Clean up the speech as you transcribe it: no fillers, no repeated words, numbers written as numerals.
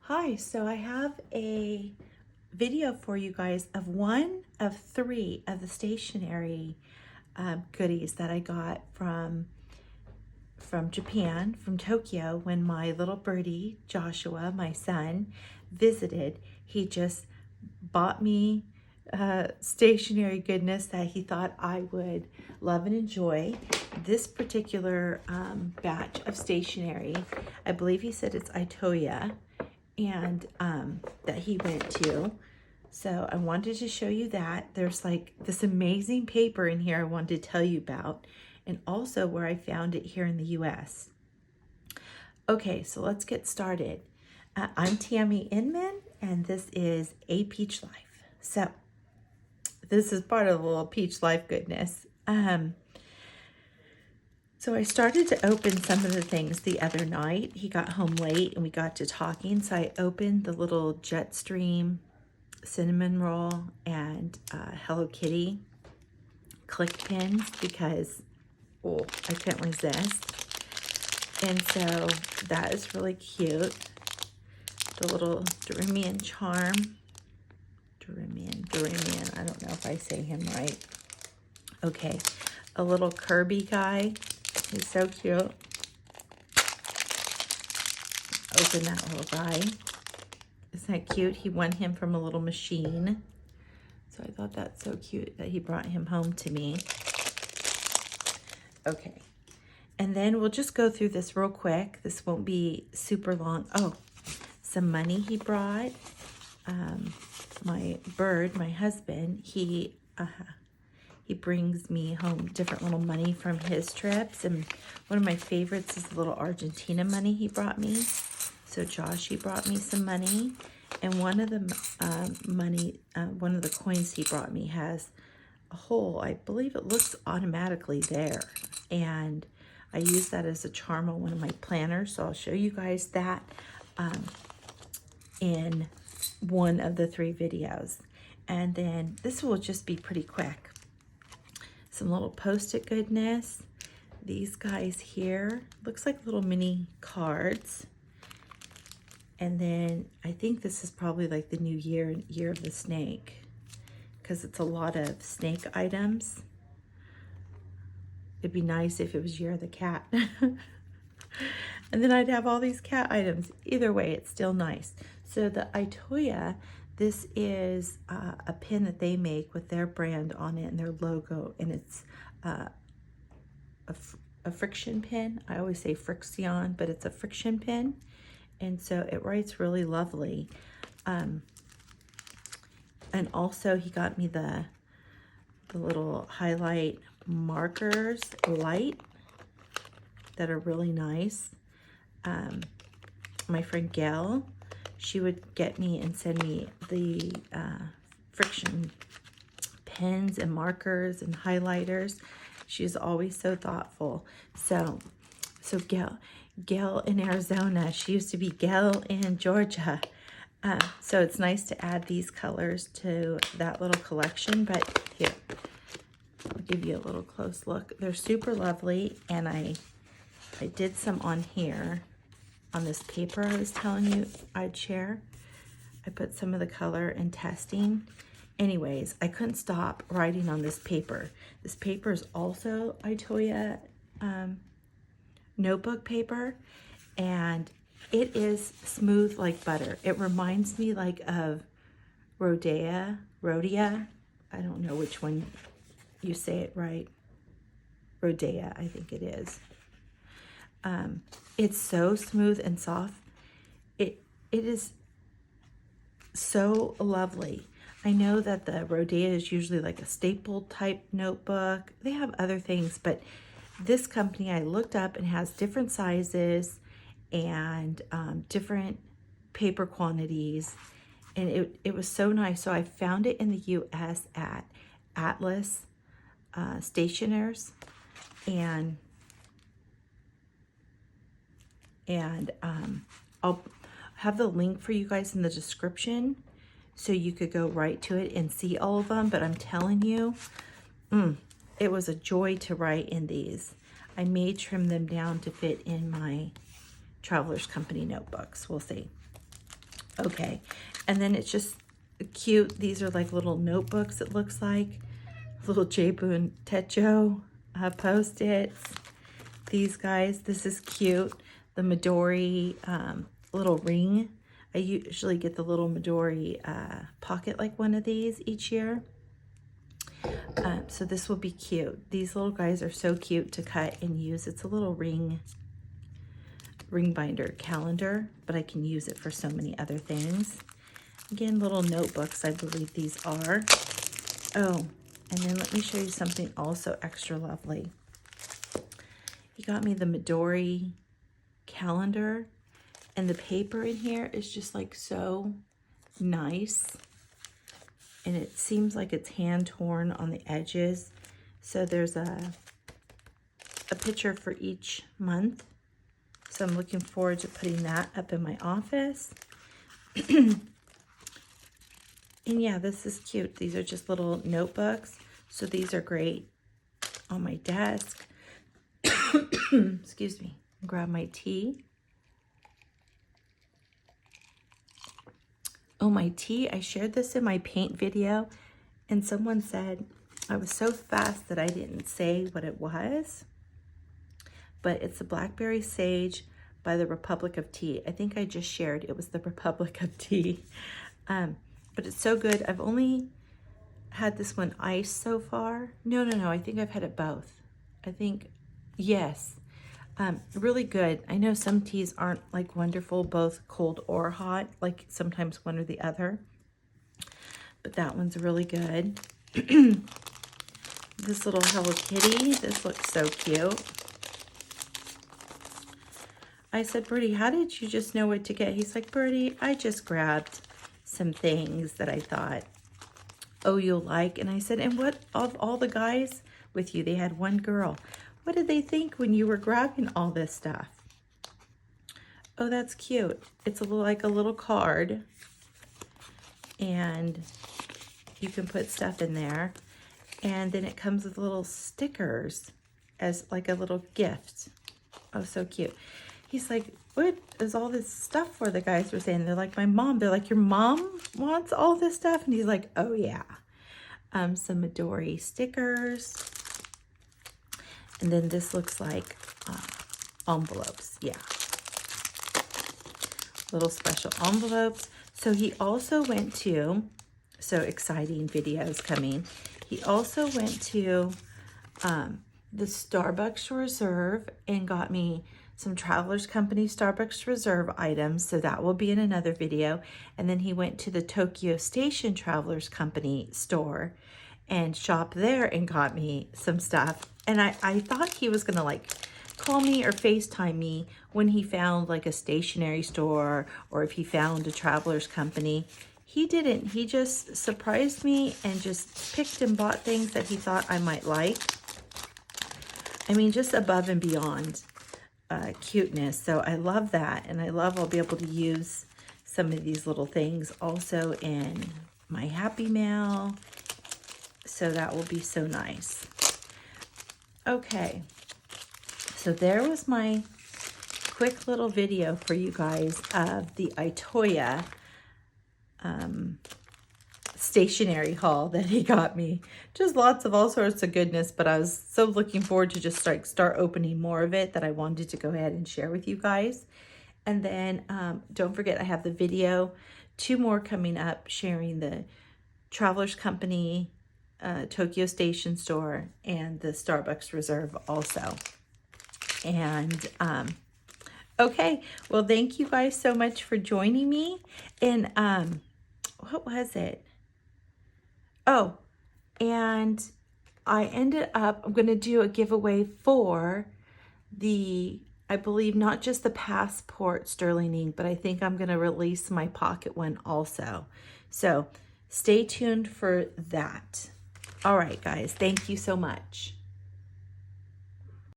Hi, so I have a video for you guys of one of three of the stationery goodies that I got from Japan, from Tokyo, when my little birdie, Joshua, my son, visited. He just bought me stationery goodness that he thought I would love and enjoy. This particular batch of stationery, I believe he said it's Itoya, and that he went to. So I wanted to show you that. There's like this amazing paper in here I wanted to tell you about, and also where I found it here in the US. Okay, so let's get started. I'm Tammy Inman, and this is A Peach Life. So this is part of the little Peach Life goodness. So I started to open some of the things the other night. He got home late and we got to talking. So I opened the little Jetstream cinnamon roll and Hello Kitty click pins because, oh, I couldn't resist. And so that is really cute. The little Durimian charm. Durimian, I don't know if I say him right. Okay, a little Kirby guy. He's so cute. Open that little guy. Isn't that cute? He won him from a little machine. So I thought that's so cute that he brought him home to me. Okay. And then we'll just go through this real quick. This won't be super long. Oh, some money he brought. My bird, my husband, he brings me home different little money from his trips, and one of my favorites is the little Argentina money he brought me. So Josh, he brought me some money, and one of the one of the coins he brought me has a hole. I believe it looks automatically there, and I use that as a charm on one of my planners, so I'll show you guys that in one of the three videos. And then this will just be pretty quick. Some little Post-it goodness. These guys here, looks like little mini cards. And then I think this is probably like the new year of the snake, because it's a lot of snake items. It'd be nice if it was year of the cat. And then I'd have all these cat items. Either way, it's still nice. So the Itoya, this is a pin that they make with their brand on it and their logo, and it's a friction pin. I always say friction, but it's a friction pin, and so it writes really lovely. And also he got me the little highlight markers, light, that are really nice. My friend Gail, she would get me and send me the friction pens and markers and highlighters. She's always so thoughtful. So Gail in Arizona, she used to be Gail in Georgia. So it's nice to add these colors to that little collection. But here, I'll give you a little close look. They're super lovely, and I did some on here, on this paper I was telling you I'd share. I put some of the color in testing. Anyways, I couldn't stop writing on this paper. This paper is also Itoya notebook paper, and it is smooth like butter. It reminds me like of Rhodia. I don't know which one you say it right. Rhodia, I think it is. It's so smooth and soft. It is so lovely. I know that the Rhodia is usually like a staple type notebook. They have other things, but this company I looked up and has different sizes and different paper quantities, and it was so nice. So I found it in the US at Atlas Stationers, and I'll have the link for you guys in the description so you could go right to it and see all of them. But I'm telling you, it was a joy to write in these. I may trim them down to fit in my Traveler's Company notebooks. We'll see. Okay, and then it's just cute. These are like little notebooks, it looks like. Little Jabun Techo Post-its. These guys, this is cute. The Midori little ring. I usually get the little Midori pocket like one of these each year. So this will be cute. These little guys are so cute to cut and use. It's a little ring binder calendar, but I can use it for so many other things. Again, little notebooks, I believe these are. Oh, and then let me show you something also extra lovely. He got me the Midori calendar, and the paper in here is just like so nice. And it seems like it's hand torn on the edges. So there's a picture for each month. So I'm looking forward to putting that up in my office. And yeah, this is cute. These are just little notebooks. So these are great on my desk. Excuse me. Grab my tea. Oh, my tea. I shared this in my paint video, and someone said I was so fast that I didn't say what it was. But it's the Blackberry Sage by the Republic of Tea. I think I just shared it was the Republic of Tea. But it's so good. I've only had this one iced so far. No, I think I've had it both. I think, yes. Really good. I know some teas aren't like wonderful, both cold or hot, like sometimes one or the other. But that one's really good. This little Hello Kitty, this looks so cute. I said, Birdie, how did you just know what to get? He's like, Birdie, I just grabbed some things that I thought, oh, you'll like. And I said, and what of all the guys with you? They had one girl. What did they think when you were grabbing all this stuff? Oh, that's cute. It's like a little card, and you can put stuff in there. And then it comes with little stickers as like a little gift. Oh, so cute. He's like, what is all this stuff for? The guys were saying, they're like, my mom. They're like, your mom wants all this stuff? And he's like, oh yeah. Some Midori stickers. And then this looks like envelopes. Yeah. Little special envelopes. So he also went to, so exciting videos coming. He also went to the Starbucks Reserve and got me some Travelers Company Starbucks Reserve items. So that will be in another video. And then he went to the Tokyo Station Travelers Company store and shopped there and got me some stuff. And I thought he was gonna like call me or FaceTime me when he found like a stationery store or if he found a Travelers Company. He didn't. He just surprised me and just picked and bought things that he thought I might like. I mean, just above and beyond cuteness. So I love that. And I love I'll be able to use some of these little things also in my Happy Mail. So that will be so nice. Okay. So there was my quick little video for you guys of the Itoya stationery haul that he got me. Just lots of all sorts of goodness, but I was so looking forward to just start opening more of it that I wanted to go ahead and share with you guys. And then don't forget, I have the video, 2 more coming up, sharing the Travelers Company, Tokyo Station Store, and the Starbucks Reserve also. And okay, well, thank you guys so much for joining me. And what was it? Oh, and I ended up, I'm going to do a giveaway for the, I believe, not just the passport sterling ink, but I think I'm going to release my pocket one also. So stay tuned for that. All right, guys, thank you so much.